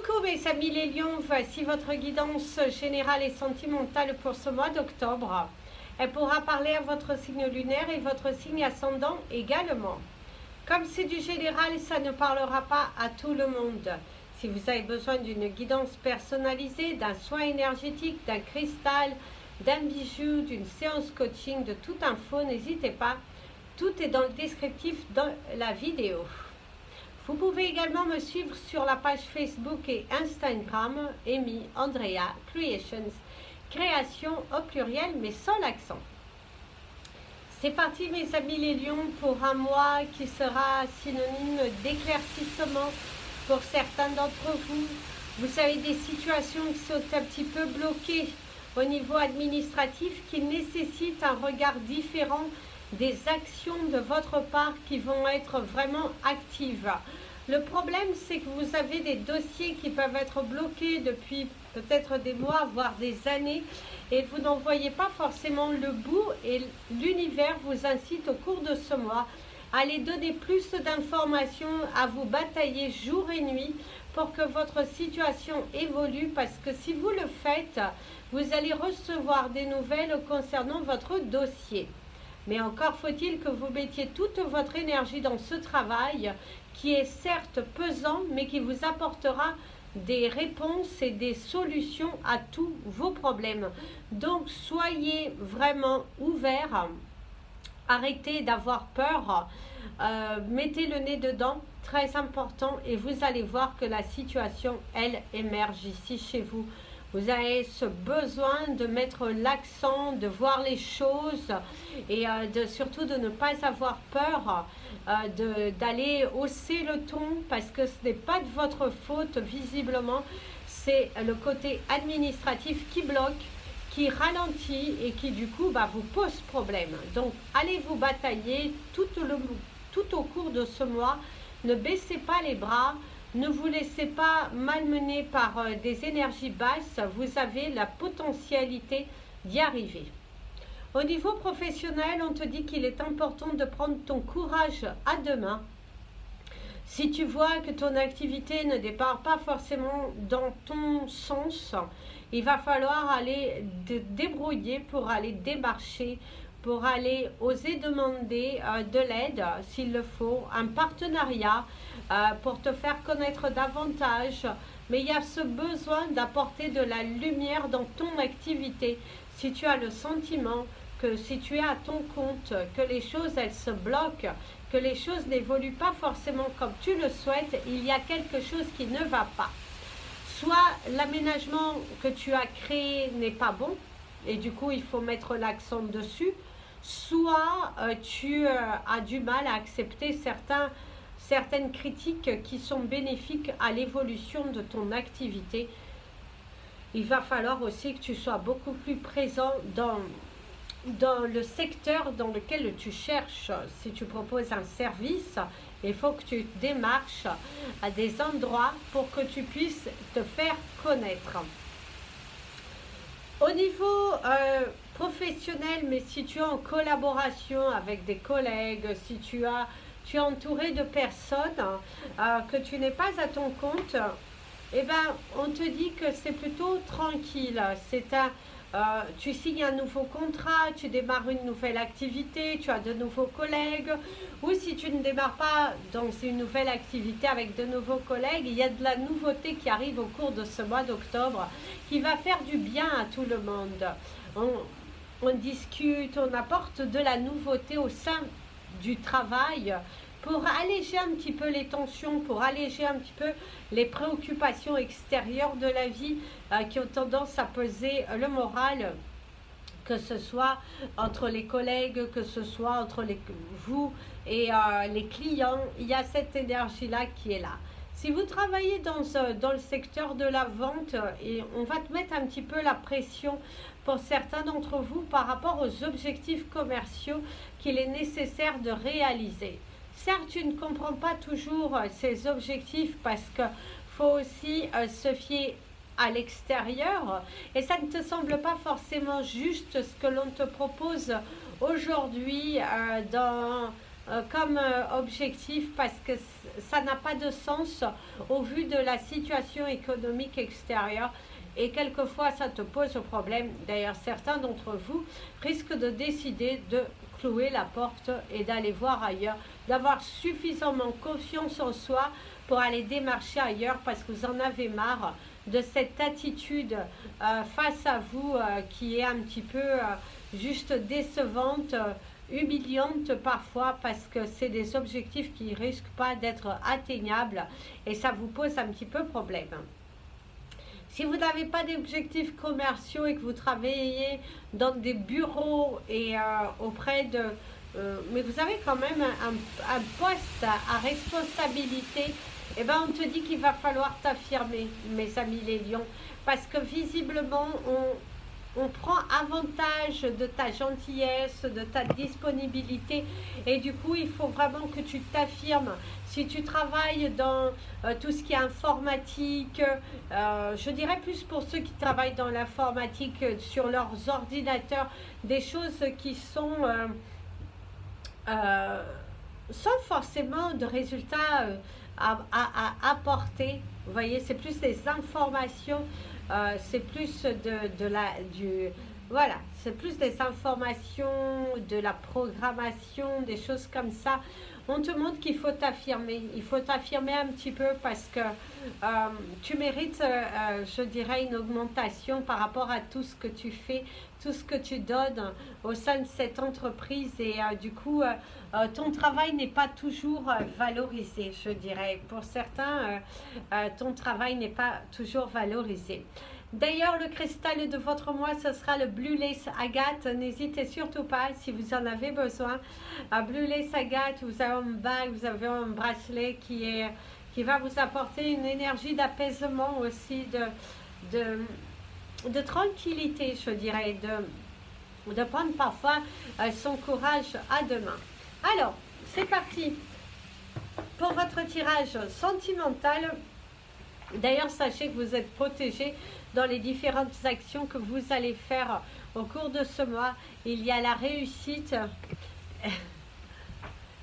Coucou mes amis les lions, voici votre guidance générale et sentimentale pour ce mois d'octobre. Elle pourra parler à votre signe lunaire et votre signe ascendant également. Comme c'est du général, ça ne parlera pas à tout le monde. Si vous avez besoin d'une guidance personnalisée, d'un soin énergétique, d'un cristal, d'un bijou, d'une séance coaching, de toute info, n'hésitez pas. Tout est dans le descriptif de la vidéo. Vous pouvez également me suivre sur la page Facebook et Instagram, Amy Andrea Creations, création au pluriel mais sans l'accent. C'est parti mes amis les lions pour un mois qui sera synonyme d'éclaircissement pour certains d'entre vous. Vous avez des situations qui sont un petit peu bloquées au niveau administratif qui nécessitent un regard différent, des actions de votre part qui vont être vraiment actives. Le problème, c'est que vous avez des dossiers qui peuvent être bloqués depuis peut-être des mois, voire des années, et vous n'en voyez pas forcément le bout, et l'univers vous incite au cours de ce mois à aller donner plus d'informations, à vous batailler jour et nuit pour que votre situation évolue, parce que si vous le faites, vous allez recevoir des nouvelles concernant votre dossier. Mais encore faut-il que vous mettiez toute votre énergie dans ce travail qui est certes pesant, mais qui vous apportera des réponses et des solutions à tous vos problèmes. Donc, soyez vraiment ouverts, arrêtez d'avoir peur, mettez le nez dedans, très important, et vous allez voir que la situation, elle, émerge ici chez vous. Vous avez ce besoin de mettre l'accent, de voir les choses et surtout de ne pas avoir peur, d'aller hausser le ton parce que ce n'est pas de votre faute visiblement. C'est le côté administratif qui bloque, qui ralentit et qui du coup vous pose problème. Donc allez vous batailler tout au cours de ce mois. Ne baissez pas les bras. Ne vous laissez pas malmener par des énergies basses, vous avez la potentialité d'y arriver. Au niveau professionnel, on te dit qu'il est important de prendre ton courage à deux mains. Si tu vois que ton activité ne départ pas forcément dans ton sens, il va falloir aller te débrouiller pour aller démarcher, pour aller oser demander de l'aide s'il le faut, un partenariat pour te faire connaître davantage. Mais il y a ce besoin d'apporter de la lumière dans ton activité. Si tu as le sentiment que si tu es à ton compte, que les choses elles se bloquent, que les choses n'évoluent pas forcément comme tu le souhaites, il y a quelque chose qui ne va pas. Soit l'aménagement que tu as créé n'est pas bon, et du coup il faut mettre l'accent dessus, soit tu as du mal à accepter certaines critiques qui sont bénéfiques à l'évolution de ton activité. Il va falloir aussi que tu sois beaucoup plus présent dans le secteur dans lequel tu cherches. Si tu proposes un service, il faut que tu démarches à des endroits pour que tu puisses te faire connaître. Au niveau professionnel, mais si tu es en collaboration avec des collègues, si tu es entouré de personnes, que tu n'es pas à ton compte, eh ben, on te dit que c'est plutôt tranquille. Tu signes un nouveau contrat, tu démarres une nouvelle activité, tu as de nouveaux collègues, ou si tu ne démarres pas dans une nouvelle activité avec de nouveaux collègues, il y a de la nouveauté qui arrive au cours de ce mois d'octobre qui va faire du bien à tout le monde. On discute, on apporte de la nouveauté au sein du travail pour alléger un petit peu les tensions, pour alléger un petit peu les préoccupations extérieures de la vie qui ont tendance à peser le moral, que ce soit entre les collègues, que ce soit entre vous et les clients. Il y a cette énergie-là qui est là. Si vous travaillez dans le secteur de la vente, et on va te mettre un petit peu la pression pour certains d'entre vous par rapport aux objectifs commerciaux qu'il est nécessaire de réaliser. Certes, tu ne comprends pas toujours ces objectifs parce qu'il faut aussi se fier à l'extérieur et ça ne te semble pas forcément juste ce que l'on te propose aujourd'hui dans objectif parce que ça n'a pas de sens au vu de la situation économique extérieure et quelquefois ça te pose problème. D'ailleurs, certains d'entre vous risquent de décider de clouer la porte et d'aller voir ailleurs, d'avoir suffisamment confiance en soi pour aller démarcher ailleurs parce que vous en avez marre de cette attitude face à vous qui est un petit peu juste décevante, humiliante parfois parce que c'est des objectifs qui risquent pas d'être atteignables et ça vous pose un petit peu problème. Si vous n'avez pas d'objectifs commerciaux et que vous travaillez dans des bureaux et auprès de... mais vous avez quand même un poste à responsabilité, eh ben on te dit qu'il va falloir t'affirmer, mes amis les lions, parce que visiblement, on prend avantage de ta gentillesse, de ta disponibilité et du coup, il faut vraiment que tu t'affirmes. Si tu travailles dans tout ce qui est informatique, je dirais plus pour ceux qui travaillent dans l'informatique sur leurs ordinateurs, des choses qui sont sans forcément de résultats à apporter. Vous voyez, c'est plus des informations, c'est plus voilà, c'est plus des informations, de la programmation, des choses comme ça. On te montre qu'il faut t'affirmer. Il faut t'affirmer un petit peu parce que tu mérites, je dirais, une augmentation par rapport à tout ce que tu fais, tout ce que tu donnes au sein de cette entreprise. Et du coup, ton travail n'est pas toujours valorisé, je dirais. Pour certains, ton travail n'est pas toujours valorisé. D'ailleurs, le cristal de votre mois, ce sera le Blue Lace Agate. N'hésitez surtout pas si vous en avez besoin. Blue Lace Agate, vous avez un bague, vous avez un bracelet qui va vous apporter une énergie d'apaisement aussi, de tranquillité, je dirais, de prendre parfois son courage à deux mains. Alors, c'est parti pour votre tirage sentimental. D'ailleurs, sachez que vous êtes protégé dans les différentes actions que vous allez faire au cours de ce mois. Il y a la réussite.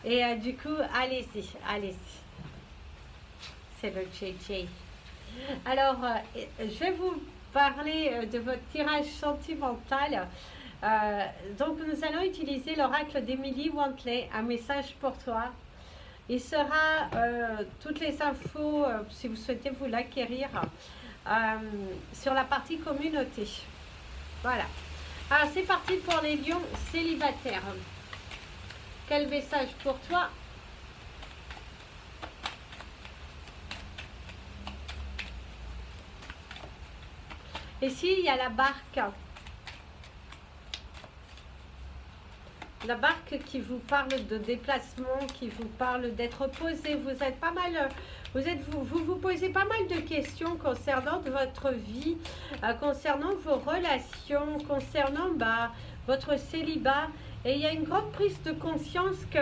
Et du coup, allez-y, allez-y. C'est le JJ. Alors, je vais vous parler de votre tirage sentimental. Donc, nous allons utiliser l'oracle d'Emily Wantley, un message pour toi. Il sera toutes les infos, si vous souhaitez vous l'acquérir, sur la partie communauté. Voilà. Alors, c'est parti pour les lions célibataires. Quel message pour toi? Ici, il y a la barque. La barque qui vous parle de déplacement, qui vous parle d'être posé. Vous êtes pas mal, vous posez pas mal de questions concernant votre vie, concernant vos relations, concernant votre célibat. Et il y a une grande prise de conscience que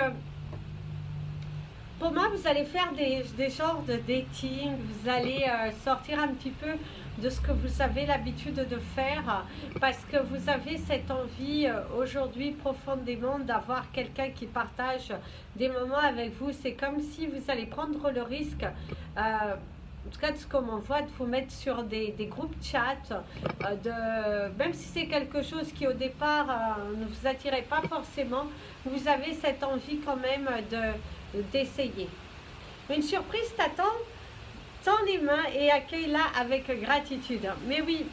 pour moi, vous allez faire des genres de dating, vous allez sortir un petit peu de ce que vous avez l'habitude de faire parce que vous avez cette envie aujourd'hui profondément d'avoir quelqu'un qui partage des moments avec vous. C'est comme si vous allez prendre le risque, en tout cas de ce qu'on m'envoie, de vous mettre sur des groupes chat, même si c'est quelque chose qui au départ ne vous attirait pas forcément, vous avez cette envie quand même d'essayer. Une surprise t'attend. Tends les mains et accueille-la avec gratitude. Mais oui,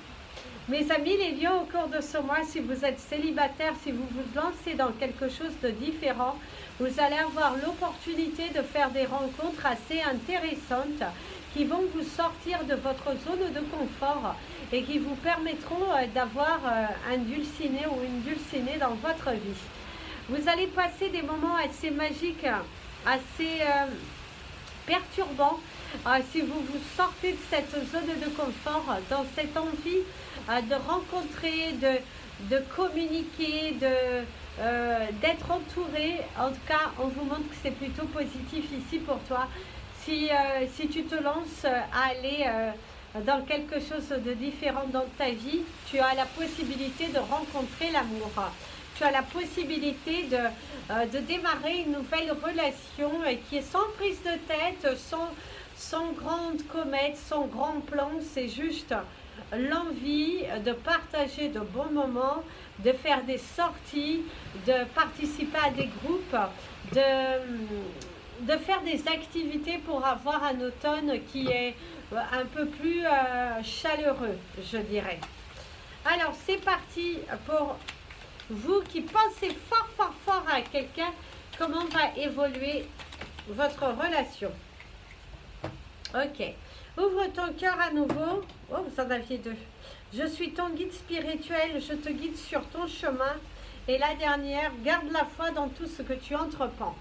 mes amis les lions, au cours de ce mois, si vous êtes célibataire, si vous vous lancez dans quelque chose de différent, vous allez avoir l'opportunité de faire des rencontres assez intéressantes qui vont vous sortir de votre zone de confort et qui vous permettront d'avoir un dulciné ou une dulcinée dans votre vie. Vous allez passer des moments assez magiques, assez perturbants. Si vous vous sortez de cette zone de confort, dans cette envie de rencontrer, de communiquer, d'être entouré, en tout cas, on vous montre que c'est plutôt positif ici pour toi. Si tu te lances à aller dans quelque chose de différent dans ta vie, tu as la possibilité de rencontrer l'amour. tu as la possibilité de démarrer une nouvelle relation qui est sans prise de tête, sans grande comète, sans grand plan. C'est juste l'envie de partager de bons moments, de faire des sorties, de participer à des groupes, de faire des activités pour avoir un automne qui est un peu plus chaleureux, je dirais. Alors, c'est parti pour vous qui pensez fort, fort, fort à quelqu'un. Comment va évoluer votre relation? Ok. Ouvre ton cœur à nouveau. Oh, vous en aviez deux. Je suis ton guide spirituel. Je te guide sur ton chemin. Et la dernière, garde la foi dans tout ce que tu entreprends.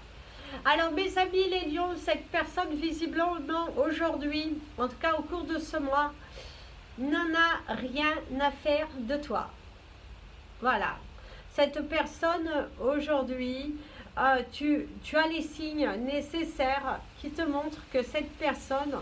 Alors, mes amis les lions, cette personne visiblement aujourd'hui, en tout cas au cours de ce mois, n'en a rien à faire de toi. Voilà. Cette personne aujourd'hui, tu as les signes nécessaires qui te montrent que cette personne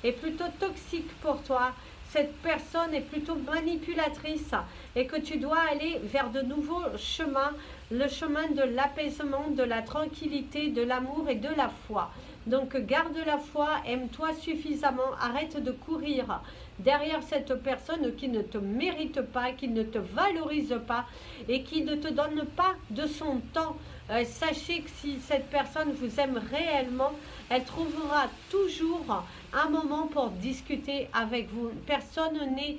est plutôt toxique pour toi. Cette personne est plutôt manipulatrice et que tu dois aller vers de nouveaux chemins, le chemin de l'apaisement, de la tranquillité, de l'amour et de la foi. Donc garde la foi, aime-toi suffisamment, arrête de courir derrière cette personne qui ne te mérite pas, qui ne te valorise pas et qui ne te donne pas de son temps. Sachez que si cette personne vous aime réellement, elle trouvera toujours un moment pour discuter avec vous. Personne n'est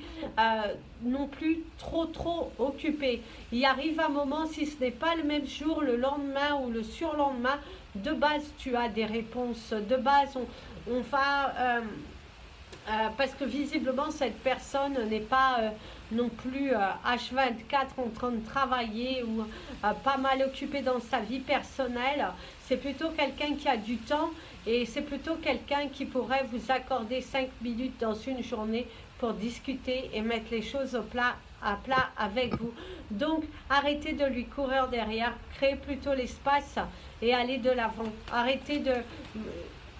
non plus trop occupé. Il arrive un moment, si ce n'est pas le même jour, le lendemain ou le surlendemain, de base tu as des réponses. De base on va... parce que visiblement cette personne n'est pas non plus H24 en train de travailler ou pas mal occupée dans sa vie personnelle. C'est plutôt quelqu'un qui a du temps et c'est plutôt quelqu'un qui pourrait vous accorder 5 minutes dans une journée pour discuter et mettre les choses à plat avec vous. Donc arrêtez de lui courir derrière, créez plutôt l'espace et allez de l'avant. Arrêtez de...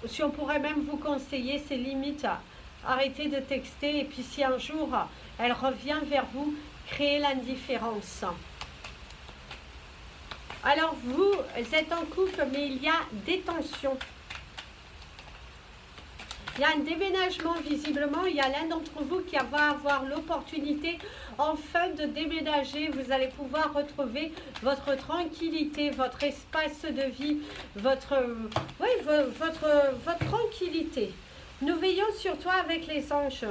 Si on pourrait même vous conseiller, c'est limite... Arrêtez de texter et puis si un jour elle revient vers vous, créez l'indifférence. Alors vous êtes en couple mais il y a des tensions. Il y a un déménagement visiblement, il y a l'un d'entre vous qui va avoir l'opportunité enfin de déménager. Vous allez pouvoir retrouver votre tranquillité, votre espace de vie, votre tranquillité. Nous veillons sur toi avec les anges.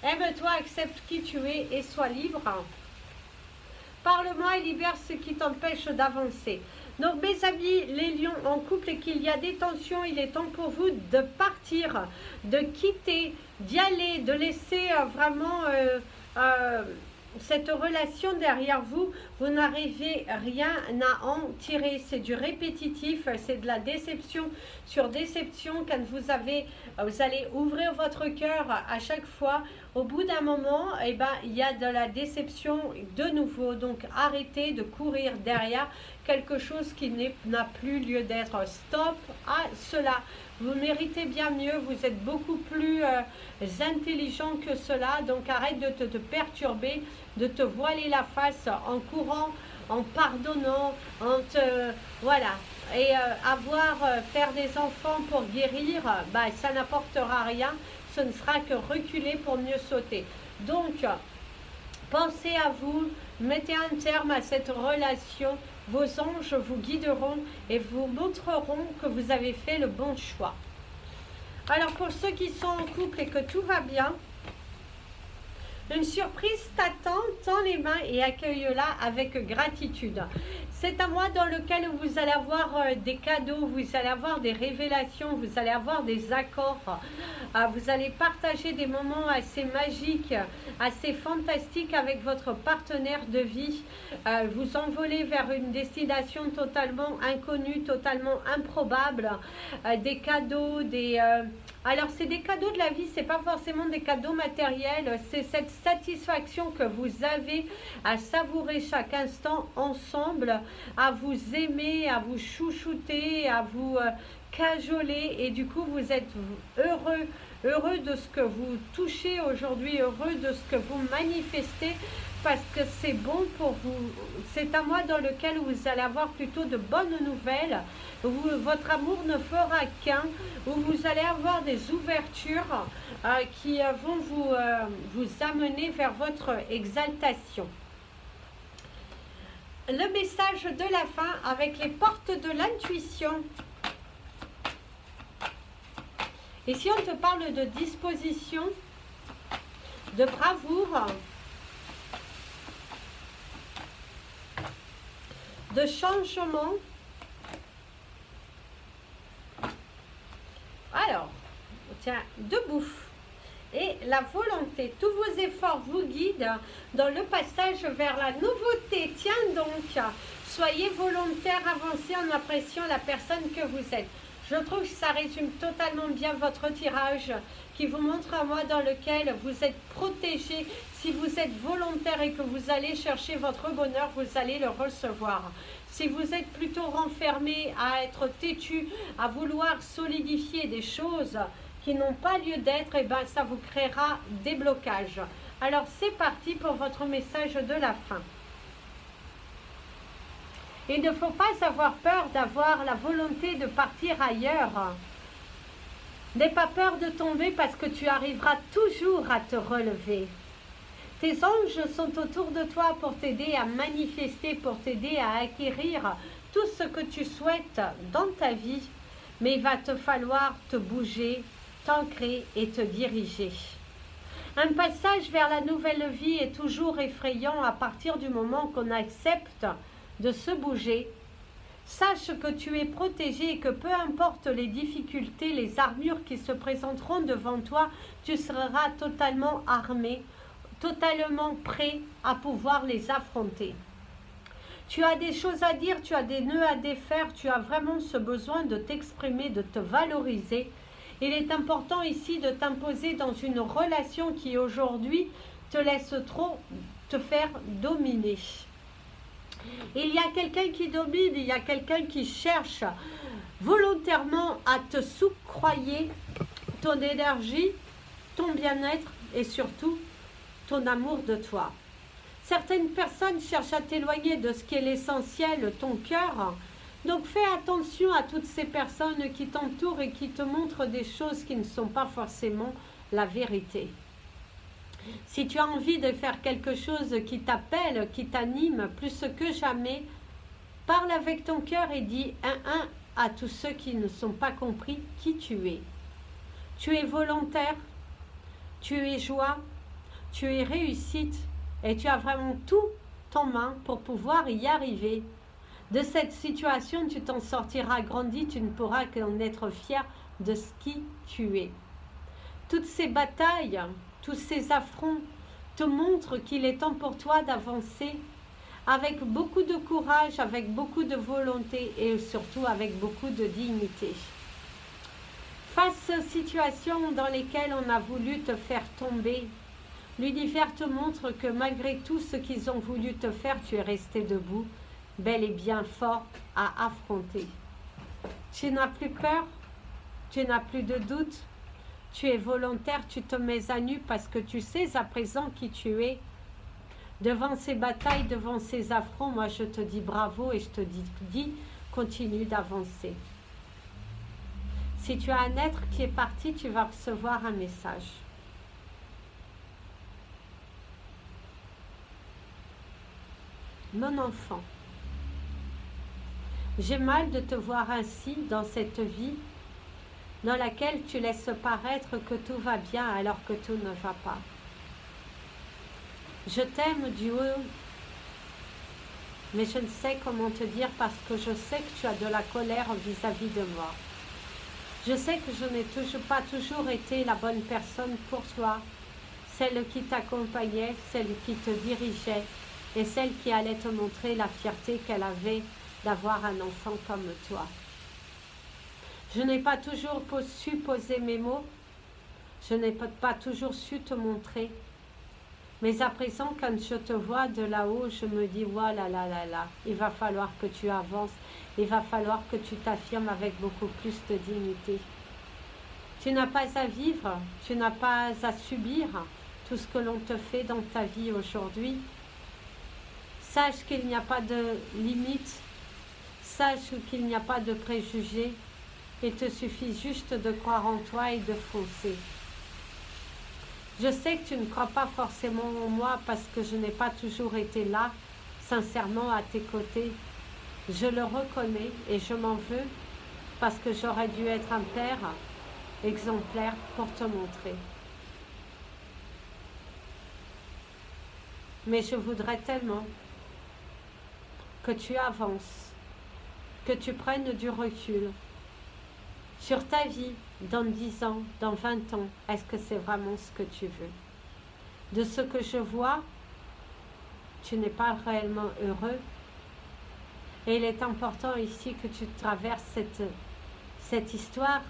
Aime-toi, accepte qui tu es et sois libre. Parle-moi et libère ce qui t'empêche d'avancer. Donc mes amis, les lions en couple et qu'il y a des tensions, il est temps pour vous de partir, de quitter, d'y aller, de laisser vraiment... cette relation derrière vous, vous n'arrivez rien à en tirer. C'est du répétitif, c'est de la déception sur déception. Quand vous allez ouvrir votre cœur à chaque fois, au bout d'un moment, eh ben, il y a de la déception de nouveau. Donc arrêtez de courir derrière quelque chose qui n'a plus lieu d'être. Stop à cela. Vous méritez bien mieux, vous êtes beaucoup plus intelligent que cela, donc arrête de te perturber, de te voiler la face en courant, en pardonnant, voilà. Et faire des enfants pour guérir, bah, ça n'apportera rien, ce ne sera que reculer pour mieux sauter. Donc, pensez à vous, mettez un terme à cette relation. Vos anges vous guideront et vous montreront que vous avez fait le bon choix. Alors pour ceux qui sont en couple et que tout va bien, une surprise t'attend, tends les mains et accueille-la avec gratitude. C'est un mois dans lequel vous allez avoir des cadeaux, vous allez avoir des révélations, vous allez avoir des accords, vous allez partager des moments assez magiques, assez fantastiques avec votre partenaire de vie, vous envoler vers une destination totalement inconnue, totalement improbable, des cadeaux, alors c'est des cadeaux de la vie, c'est pas forcément des cadeaux matériels, c'est cette satisfaction que vous avez à savourer chaque instant ensemble, à vous aimer, à vous chouchouter, à vous cajoler et du coup vous êtes heureux de ce que vous touchez aujourd'hui, heureux de ce que vous manifestez parce que c'est bon pour vous. C'est un mois dans lequel vous allez avoir plutôt de bonnes nouvelles, votre amour ne fera qu'un, où vous allez avoir des ouvertures qui vont vous amener vers votre exaltation. Le message de la fin avec les portes de l'intuition. Et si on te parle de disposition, de bravoure, de changement, alors, tiens, debout. Et la volonté, tous vos efforts vous guident dans le passage vers la nouveauté. Tiens donc, soyez volontaire, avancez en appréciant la personne que vous êtes. Je trouve que ça résume totalement bien votre tirage qui vous montre un mois dans lequel vous êtes protégé. Si vous êtes volontaire et que vous allez chercher votre bonheur, vous allez le recevoir. Si vous êtes plutôt renfermé à être têtu, à vouloir solidifier des choses qui n'ont pas lieu d'être, et ben ça vous créera des blocages. Alors c'est parti pour votre message de la fin. Il ne faut pas avoir peur d'avoir la volonté de partir ailleurs. N'aie pas peur de tomber parce que tu arriveras toujours à te relever. Tes anges sont autour de toi pour t'aider à manifester, pour t'aider à acquérir tout ce que tu souhaites dans ta vie. Mais il va te falloir te bouger, t'ancrer et te diriger. Un passage vers la nouvelle vie est toujours effrayant à partir du moment qu'on accepte de se bouger. Sache que tu es protégé et que peu importe les difficultés, les armures qui se présenteront devant toi, tu seras totalement armé, totalement prêt à pouvoir les affronter. Tu as des choses à dire, tu as des nœuds à défaire, tu as vraiment ce besoin de t'exprimer, de te valoriser. Il est important ici de t'imposer dans une relation qui aujourd'hui te laisse trop te faire dominer. Il y a quelqu'un qui domine, il y a quelqu'un qui cherche volontairement à te sous-croyer ton énergie, ton bien-être et surtout ton amour de toi. Certaines personnes cherchent à t'éloigner de ce qui est l'essentiel, ton cœur. Donc fais attention à toutes ces personnes qui t'entourent et qui te montrent des choses qui ne sont pas forcément la vérité. Si tu as envie de faire quelque chose qui t'appelle, qui t'anime plus que jamais, parle avec ton cœur et dis un à tous ceux qui ne sont pas compris qui tu es. Tu es volontaire, tu es joie, tu es réussite et tu as vraiment tout en main pour pouvoir y arriver. De cette situation, tu t'en sortiras grandi, tu ne pourras qu'en être fier de ce qui tu es. Toutes ces batailles, tous ces affronts te montrent qu'il est temps pour toi d'avancer avec beaucoup de courage, avec beaucoup de volonté et surtout avec beaucoup de dignité. Face aux situations dans lesquelles on a voulu te faire tomber, l'univers te montre que malgré tout ce qu'ils ont voulu te faire, tu es resté debout, bel et bien fort à affronter. Tu n'as plus peur, tu n'as plus de doute, tu es volontaire, tu te mets à nu parce que tu sais à présent qui tu es. Devant ces batailles, devant ces affronts, moi je te dis bravo et je te dis continue d'avancer. Si tu as un être qui est parti, tu vas recevoir un message. Mon enfant, j'ai mal de te voir ainsi dans cette vie dans laquelle tu laisses paraître que tout va bien alors que tout ne va pas. Je t'aime du haut, mais je ne sais comment te dire parce que je sais que tu as de la colère vis-à-vis de moi. Je sais que je n'ai pas toujours été la bonne personne pour toi, celle qui t'accompagnait, celle qui te dirigeait et celle qui allait te montrer la fierté qu'elle avait d'avoir un enfant comme toi. Je n'ai pas toujours su poser mes mots, je n'ai pas toujours su te montrer. Mais à présent, quand je te vois de là-haut, je me dis, voilà, là, là, là, il va falloir que tu avances, il va falloir que tu t'affirmes avec beaucoup plus de dignité. Tu n'as pas à vivre, tu n'as pas à subir tout ce que l'on te fait dans ta vie aujourd'hui. Sache qu'il n'y a pas de limite, sache qu'il n'y a pas de préjugés. Il te suffit juste de croire en toi et de foncer. Je sais que tu ne crois pas forcément en moi parce que je n'ai pas toujours été là, sincèrement à tes côtés. Je le reconnais et je m'en veux parce que j'aurais dû être un père exemplaire pour te montrer. Mais je voudrais tellement que tu avances, que tu prennes du recul sur ta vie dans 10 ans, dans 20 ans. Est-ce que c'est vraiment ce que tu veux? De ce que je vois, tu n'es pas réellement heureux. Et il est important ici que tu traverses cette histoire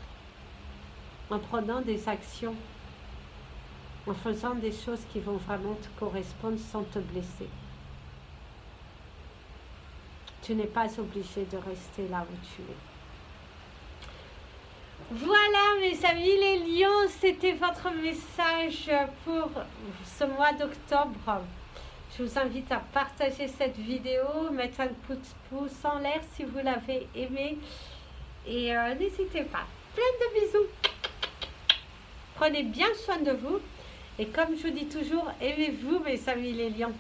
en prenant des actions, en faisant des choses qui vont vraiment te correspondre sans te blesser. Tu n'es pas obligé de rester là où tu es. Voilà mes amis les lions, c'était votre message pour ce mois d'octobre. Je vous invite à partager cette vidéo, mettre un pouce en l'air si vous l'avez aimé. Et n'hésitez pas. Plein de bisous. Prenez bien soin de vous. Et comme je vous dis toujours, aimez-vous mes amis les lions.